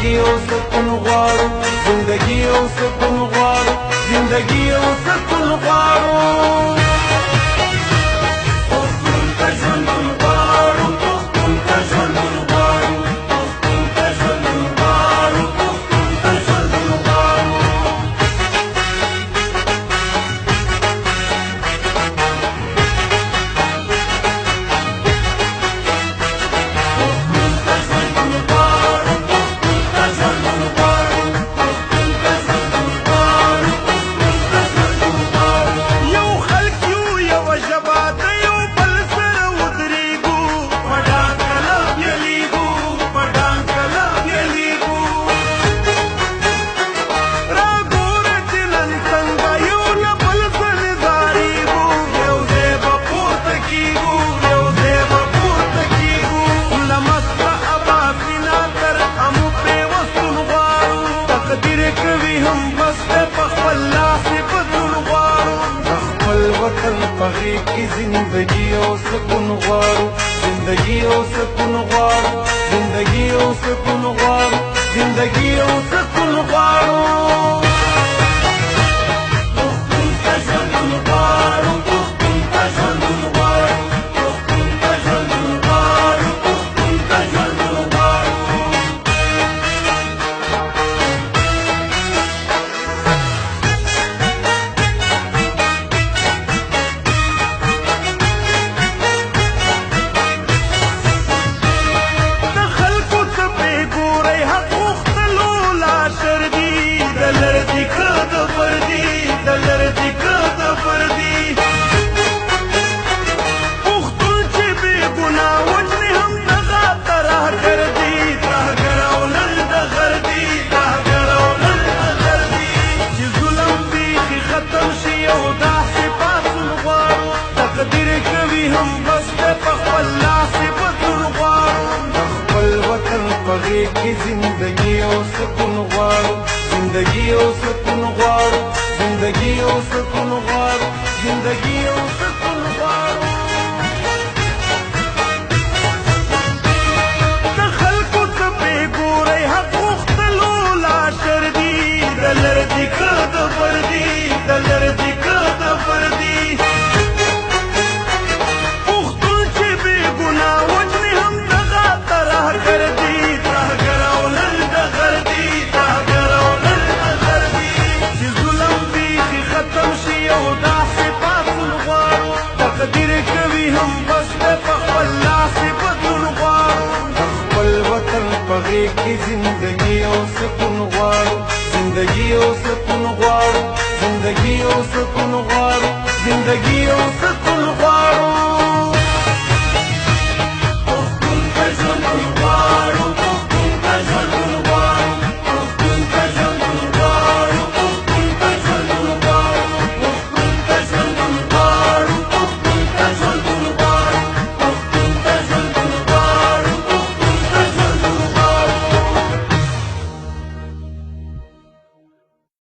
زندگی او سکون غواړو زندگی او سکون غواړو زندگی او سکون غواړو پښتون ته ژوند غواړو پښتون ته ژوند غواړو پښتون ته ژوند غواړو پښتون ته ژوند غواړو की जिंदगी और सुकून غواړو जिंदगी और सुकून غواړو जिंदगी और सुकून غواړو जिंदगी और सुकून غواړو پښتون ته ژوند غواړو پښتون ته ژوند غواړو پښتون ته ژوند غواړو پښتون ته ژوند غواړو की जिंदगी और सुकून غواړو जिंदगी और सुकून غواړو जिंदगी और सुकून غواړو जिंदगी और सुकून غواړو د خلکو ته پرې ګورئ حق غوښتلو لا شر دي د لردي که د فردي د لردي که د فردي پښتون چې بې ګناه وجنې هم دغه ترهګر دي की जिंदगी और सुकून غواړو जिंदगी और सुकून غواړو जिंदगी और सुकून غواړو जिंदगी और सुकून